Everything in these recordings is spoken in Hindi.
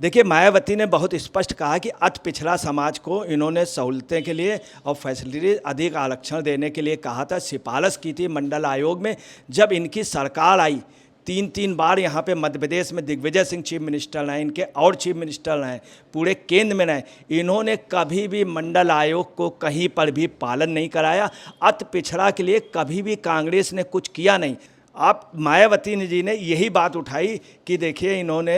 देखिए, मायावती ने बहुत स्पष्ट कहा कि अति पिछड़ा समाज को इन्होंने सहूलतें के लिए और फैसिलिटी अधिक आरक्षण देने के लिए कहा था। सिफारिश की थी मंडल आयोग में। जब इनकी सरकार आई, तीन तीन बार यहाँ पे मध्य प्रदेश में दिग्विजय सिंह चीफ मिनिस्टर रहे, इनके और चीफ मिनिस्टर रहे, पूरे केंद्र में रहे, इन्होंने कभी भी मंडल आयोग को कहीं पर भी पालन नहीं कराया। अति पिछड़ा के लिए कभी भी कांग्रेस ने कुछ किया नहीं। आप मायावती जी ने यही बात उठाई कि देखिए, इन्होंने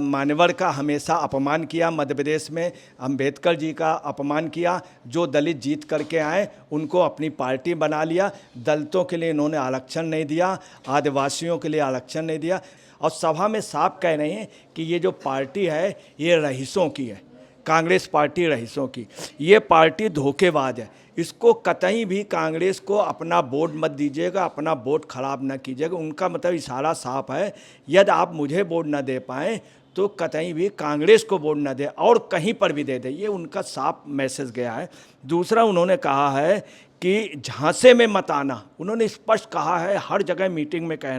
मानवर का हमेशा अपमान किया, मध्य प्रदेश में अंबेडकर जी का अपमान किया, जो दलित जीत करके आए उनको अपनी पार्टी बना लिया। दलितों के लिए इन्होंने आरक्षण नहीं दिया, आदिवासियों के लिए आरक्षण नहीं दिया। और सभा में साफ कह रहे हैं कि ये जो पार्टी है ये रईसों की है, कांग्रेस पार्टी रईसों की। ये पार्टी धोखेबाज है। इसको कतई भी कांग्रेस को अपना वोट मत दीजिएगा, अपना वोट खराब ना कीजिएगा। उनका मतलब इशारा साफ है, यदि आप मुझे वोट ना दे पाएँ तो कतई भी कांग्रेस को वोट ना दे और कहीं पर भी दे दे। ये उनका साफ मैसेज गया है। दूसरा, उन्होंने कहा है कि झांसे में मत आना। उन्होंने स्पष्ट कहा है, हर जगह मीटिंग में कह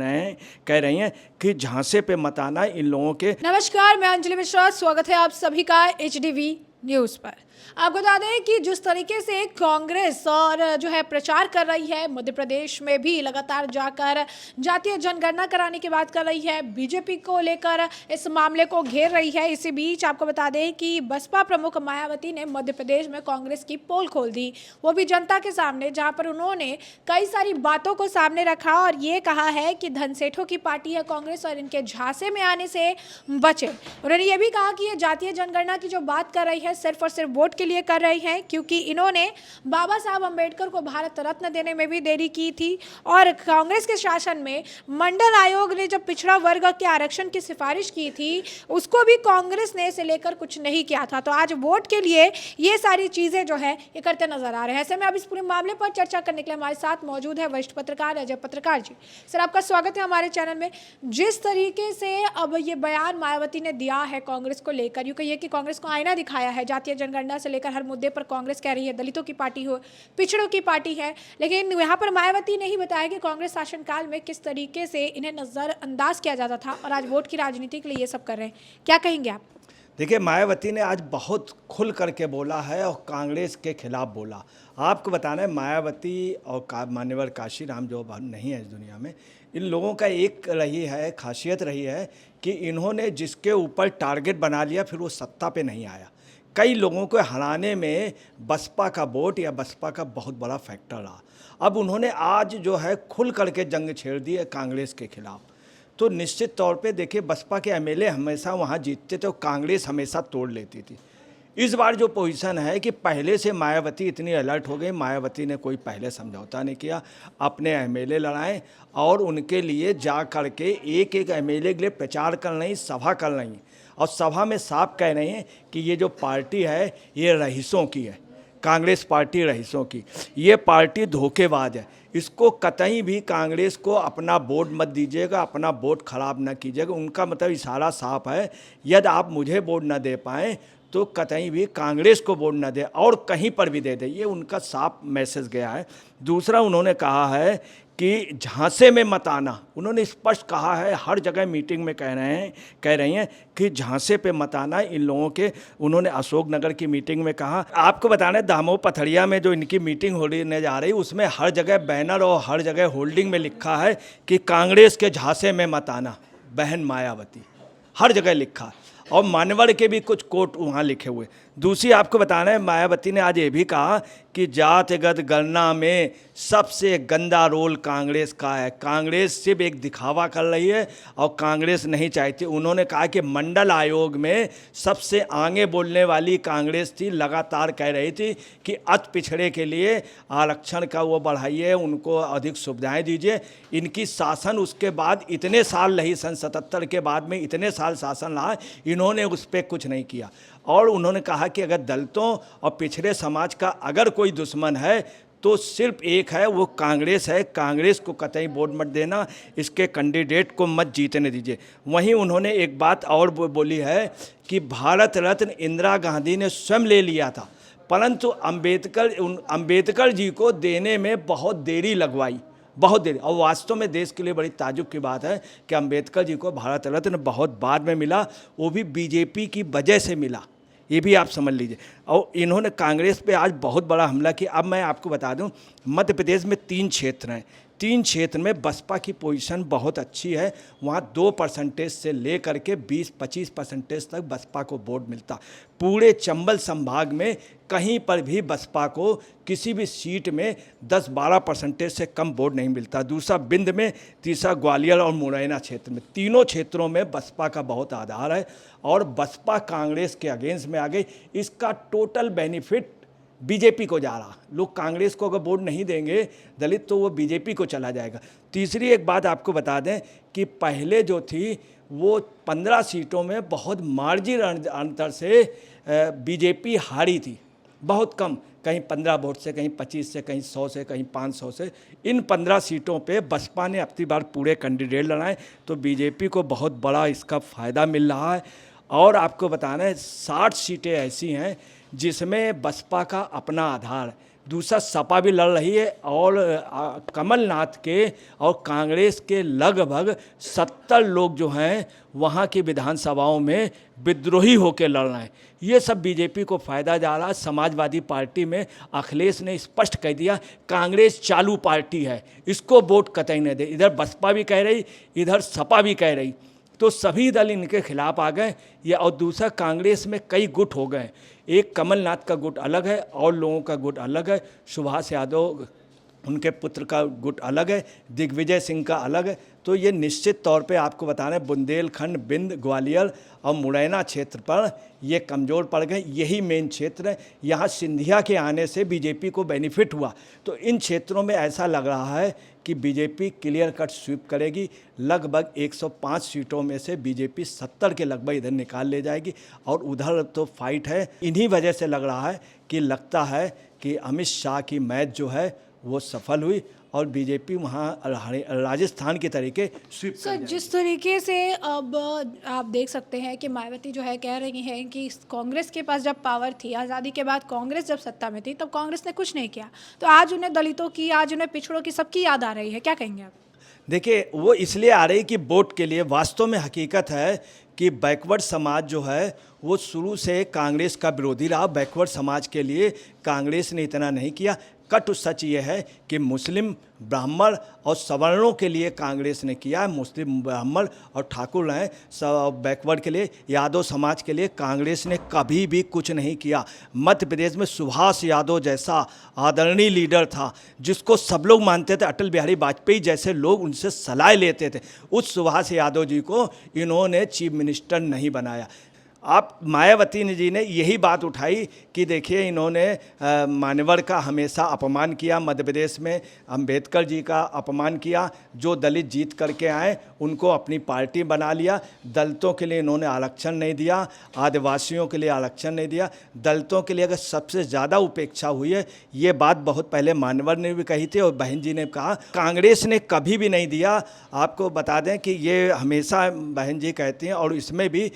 रही हैं कि झांसे पे मत आना इन लोगों के। नमस्कार, मैं अंजलि मिश्रा, स्वागत है आप सभी का HDV न्यूज़ पर। आपको बता दें कि जिस तरीके से कांग्रेस और जो है प्रचार कर रही है, मध्य प्रदेश में भी लगातार जाकर जातीय जनगणना कराने की बात कर रही है, बीजेपी को लेकर इस मामले को घेर रही है। इसी बीच आपको बता दें कि बसपा प्रमुख मायावती ने मध्य प्रदेश में कांग्रेस की पोल खोल दी, वो भी जनता के सामने, जहां पर उन्होंने कई सारी बातों को सामने रखा और ये कहा है कि धनसेठों की पार्टी है कांग्रेस और इनके झांसे में आने से बचे। उन्होंने ये भी कहा कि ये जातीय जनगणना की जो बात कर रही है सिर्फ और सिर्फ वोट के लिए कर रही हैं, क्योंकि इन्होंने बाबा साहब अंबेडकर को भारत रत्न देने में भी देरी की थी। और कांग्रेस के शासन में मंडल आयोग ने जब पिछड़ा वर्ग के आरक्षण की सिफारिश की थी, उसको भी कांग्रेस ने इसे लेकर कुछ नहीं किया था। तो आज वोट के लिए ये सारी चीजें जो है ये करते नजर आ रहे हैं। ऐसे में अब इस पूरे मामले पर चर्चा करने के लिए हमारे साथ मौजूद है वरिष्ठ पत्रकार अजय पत्रकार जी। सर, आपका स्वागत है हमारे चैनल में। जिस तरीके से अब ये बयान मायावती ने दिया है कांग्रेस को लेकर, यूं कहिए कि कांग्रेस को आईना दिखाया है, जातीय जनगणना से लेकर हर मुद्दे पर कांग्रेस कह रही है दलितों की पार्टी हो, पिछड़ों की पार्टी है, लेकिन यहाँ पर मायावती ने ही बताया कि कांग्रेस शासनकाल में किस तरीके से इन्हें नजरअंदाज किया जाता था और आज वोट की राजनीति के लिए ये सब कर रहे हैं। क्या कहेंगे आप? देखिए, मायावती ने आज बहुत खुल करके बोला है और कांग्रेस के खिलाफ बोला। आपको बताना है, मायावती और मान्यवर काशीराम जो नहीं है इस दुनिया में, इन लोगों का एक रही है खासियत रही है कि इन्होंने जिसके ऊपर टारगेट बना लिया फिर वो सत्ता पे नहीं आया। कई लोगों को हराने में बसपा का वोट या बसपा का बहुत बड़ा फैक्टर रहा। अब उन्होंने आज जो है खुल करके जंग छेड़ दी है कांग्रेस के खिलाफ। तो निश्चित तौर पे देखिए, बसपा के एमएलए हमेशा वहाँ जीतते थे और कांग्रेस हमेशा तोड़ लेती थी। इस बार जो पोजीशन है कि पहले से मायावती इतनी अलर्ट हो गई, मायावती ने कोई पहले समझौता नहीं किया, अपने एमएलए लड़ाए और उनके लिए जा कर के एक एक एमएलए के लिए प्रचार कर रही, सभा कर रही और सभा में साफ कह रहे हैं कि ये जो पार्टी है ये रईसों की है, कांग्रेस पार्टी रईसों की। ये पार्टी धोखेबाज है। इसको कतई भी कांग्रेस को अपना वोट मत दीजिएगा, अपना वोट खराब ना कीजिएगा। उनका मतलब इशारा साफ है, यदि आप मुझे वोट ना दे पाएँ तो कतई भी कांग्रेस को वोट ना दे और कहीं पर भी दे दे। ये उनका साफ मैसेज गया है। दूसरा, उन्होंने कहा है कि झांसे में मत आना। उन्होंने स्पष्ट कहा है, हर जगह मीटिंग में कह रही हैं कि झांसे पे मत आना इन लोगों के। उन्होंने अशोकनगर की मीटिंग में कहा। आपको बताना है, दामो पथरिया में जो इनकी मीटिंग होने जा रही, उसमें हर जगह बैनर और हर जगह होल्डिंग में लिखा है कि कांग्रेस के झांसे में मत आना, बहन मायावती, हर जगह लिखा है। और मानवर के भी कुछ कोट वहाँ लिखे हुए। दूसरी, आपको बताना है, मायावती ने आज ये भी कहा कि जातिगत गणना में सबसे गंदा रोल कांग्रेस का है। कांग्रेस सिर्फ एक दिखावा कर रही है और कांग्रेस नहीं चाहती। उन्होंने कहा कि मंडल आयोग में सबसे आगे बोलने वाली कांग्रेस थी, लगातार कह रही थी कि अति पिछड़े के लिए आरक्षण का वो बढ़ाइए, उनको अधिक सुविधाएं दीजिए। इनकी शासन उसके बाद इतने साल रही, सन 77 के बाद में इतने साल शासन रहा, इन्होंने उस पर कुछ नहीं किया। और उन्होंने कहा कि अगर दलितों और पिछड़े समाज का अगर कोई दुश्मन है तो सिर्फ एक है, वो कांग्रेस है। कांग्रेस को कतई वोट मत देना, इसके कैंडिडेट को मत जीतने दीजिए। वहीं उन्होंने एक बात और बोली है कि भारत रत्न इंदिरा गांधी ने स्वयं ले लिया था, परंतु अंबेडकर जी को देने में बहुत देरी लगवाई। बहुत देर। और वास्तव में देश के लिए बड़ी ताज्जुब की बात है कि अंबेडकर जी को भारत रत्न बहुत बाद में मिला, वो भी बीजेपी की वजह से मिला, ये भी आप समझ लीजिए। और इन्होंने कांग्रेस पे आज बहुत बड़ा हमला किया। अब मैं आपको बता दूं, मध्य प्रदेश में 3 क्षेत्र हैं, 3 क्षेत्र में बसपा की पोजीशन बहुत अच्छी है। वहाँ 2% से ले करके 20-25% तक बसपा को वोट मिलता। पूरे चंबल संभाग में कहीं पर भी बसपा को किसी भी सीट में 10-12% से कम वोट नहीं मिलता। दूसरा बिंद में, तीसरा ग्वालियर और मुरैना क्षेत्र में, तीनों क्षेत्रों में बसपा का बहुत आधार है और बसपा कांग्रेस के अगेंस्ट में आ गई। इसका टोटल बेनिफिट बीजेपी को जा रहा। लोग कांग्रेस को अगर वोट नहीं देंगे दलित तो वो बीजेपी को चला जाएगा। तीसरी एक बात आपको बता दें कि पहले जो थी वो 15 सीटों में बहुत मार्जिन अंतर से बीजेपी हारी थी, बहुत कम, कहीं 15 वोट से, कहीं 25 से, कहीं 100 से, कहीं 500 से। इन 15 सीटों पे बसपा ने अपनी बार पूरे कैंडिडेट लड़ाए, तो बीजेपी को बहुत बड़ा इसका फ़ायदा मिल रहा है। और आपको बताना है 60 सीटें ऐसी हैं जिसमें बसपा का अपना आधार है। दूसरा सपा भी लड़ रही है और कमलनाथ के और कांग्रेस के लगभग 70 लोग जो हैं वहाँ की विधानसभाओं में विद्रोही होकर लड़ रहे हैं। ये सब बीजेपी को फ़ायदा जा रहा है। समाजवादी पार्टी में अखिलेश ने स्पष्ट कह दिया कांग्रेस चालू पार्टी है, इसको वोट कतई न दे। इधर बसपा भी कह रही, इधर सपा भी कह रही, तो सभी दल इनके खिलाफ आ गए। या और दूसरा कांग्रेस में कई गुट हो गए, एक कमलनाथ का गुट अलग है और लोगों का गुट अलग है, सुभाष यादव उनके पुत्र का गुट अलग है, दिग्विजय सिंह का अलग है। तो ये निश्चित तौर पे आपको बता रहे हैं बुंदेलखंड, बिंद, ग्वालियर और मुरैना क्षेत्र पर ये कमज़ोर पड़ गए। यही मेन क्षेत्र है, यहाँ सिंधिया के आने से बीजेपी को बेनिफिट हुआ। तो इन क्षेत्रों में ऐसा लग रहा है कि बीजेपी क्लियर कट स्वीप करेगी। लगभग 105 सीटों में से बीजेपी 70 के लगभग इधर निकाल ले जाएगी। और उधर तो फाइट है। इन्हीं वजह से लग रहा है कि लगता है कि अमित शाह की मैच जो है वो सफल हुई और बीजेपी वहाँ राजस्थान के तरीके स्वीप कर जाएगी। जिस तरीके से अब आप देख सकते हैं कि मायावती जो है कह रही हैं कि कांग्रेस के पास जब पावर थी, आज़ादी के बाद कांग्रेस जब सत्ता में थी, तब कांग्रेस ने कुछ नहीं किया, तो आज उन्हें दलितों की, आज उन्हें पिछड़ों की, सबकी याद आ रही है। क्या कहेंगे आप? देखिए, वो इसलिए आ रही कि वोट के लिए। वास्तव में हकीकत है कि बैकवर्ड समाज जो है वो शुरू से कांग्रेस का विरोधी रहा। बैकवर्ड समाज के लिए कांग्रेस ने इतना नहीं किया। कटु सच ये है कि मुस्लिम, ब्राह्मण और सवर्णों के लिए कांग्रेस ने किया है। मुस्लिम, ब्राह्मण और ठाकुर हैं बैकवर्ड के लिए, यादव समाज के लिए कांग्रेस ने कभी भी कुछ नहीं किया। मध्य प्रदेश में सुभाष यादव जैसा आदरणीय लीडर था जिसको सब लोग मानते थे, अटल बिहारी वाजपेयी जैसे लोग उनसे सलाह लेते थे, उस सुभाष यादव जी को इन्होंने चीफ मिनिस्टर नहीं बनाया। आप मायावती जी ने यही बात उठाई कि देखिए इन्होंने मान्यवर का हमेशा अपमान किया, मध्य प्रदेश में अंबेडकर जी का अपमान किया, जो दलित जीत करके आए उनको अपनी पार्टी बना लिया। दलितों के लिए इन्होंने आरक्षण नहीं दिया, आदिवासियों के लिए आरक्षण नहीं दिया। दलितों के लिए अगर सबसे ज़्यादा उपेक्षा हुई है, ये बात बहुत पहले मान्यवर ने भी कही थी और बहन जी ने कहा, कांग्रेस ने कभी भी नहीं दिया। आपको बता दें कि ये हमेशा बहन जी कहती हैं। और इसमें भी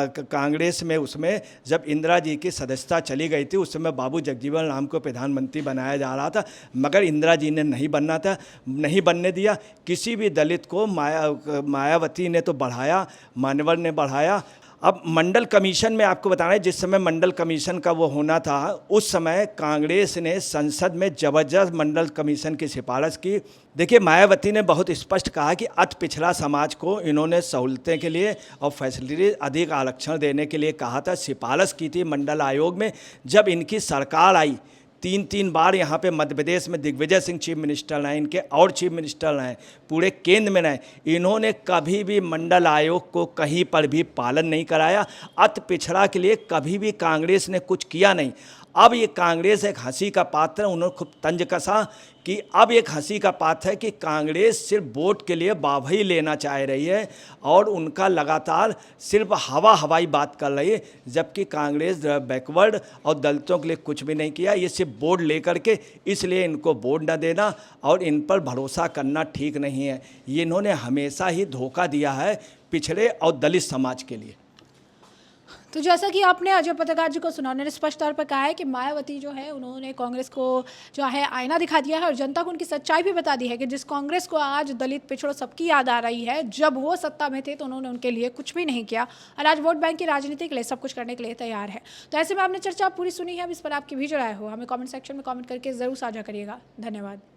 कांग्रेस में उसमें जब इंदिरा जी की सदस्यता चली गई थी, उस समय बाबू जगजीवन राम को प्रधानमंत्री बनाया जा रहा था, मगर इंदिरा जी ने नहीं बनने दिया। किसी भी दलित को मायावती ने तो बढ़ाया, मान्यवर ने बढ़ाया। अब मंडल कमीशन में आपको बताना है, जिस समय मंडल कमीशन का वो होना था, उस समय कांग्रेस ने संसद में ज़बरदस्त मंडल कमीशन की सिफारिश की। देखिए, मायावती ने बहुत स्पष्ट कहा कि अति पिछड़ा समाज को इन्होंने सहूलतें के लिए और फैसिलिटी अधिक आरक्षण देने के लिए कहा था, सिफारिश की थी मंडल आयोग में। जब इनकी सरकार आई, 3 बार यहाँ पे मध्य प्रदेश में दिग्विजय सिंह चीफ मिनिस्टर रहे, इनके और चीफ मिनिस्टर रहे, पूरे केंद्र में रहे, इन्होंने कभी भी मंडल आयोग को कहीं पर भी पालन नहीं कराया। अति पिछड़ा के लिए कभी भी कांग्रेस ने कुछ किया नहीं। अब ये कांग्रेस एक हंसी का पात्र है। उन्होंने खूब तंज कसा कि अब एक हंसी का पात्र है कि कांग्रेस सिर्फ वोट के लिए वाहवाही लेना चाह रही है और उनका लगातार सिर्फ हवाई बात कर रही है, जबकि कांग्रेस बैकवर्ड और दलितों के लिए कुछ भी नहीं किया। ये सिर्फ वोट लेकर के, इसलिए इनको वोट न देना और इन पर भरोसा करना ठीक नहीं है। ये इन्होंने हमेशा ही धोखा दिया है पिछड़े और दलित समाज के लिए। तो जैसा कि आपने अजय पत्रकार जी को सुना, उन्होंने स्पष्ट तौर पर कहा है कि मायावती जो है उन्होंने कांग्रेस को जो है आईना दिखा दिया है और जनता को उनकी सच्चाई भी बता दी है कि जिस कांग्रेस को आज दलित पिछड़ों सबकी याद आ रही है, जब वो सत्ता में थे तो उन्होंने उनके लिए कुछ भी नहीं किया और आज वोट बैंक की राजनीति के लिए सब कुछ करने के लिए तैयार है। तो ऐसे में आपने चर्चा पूरी सुनी है, अब इस पर आपकी भी जो राय हो हमें कॉमेंट सेक्शन में कॉमेंट करके ज़रूर साझा करिएगा। धन्यवाद।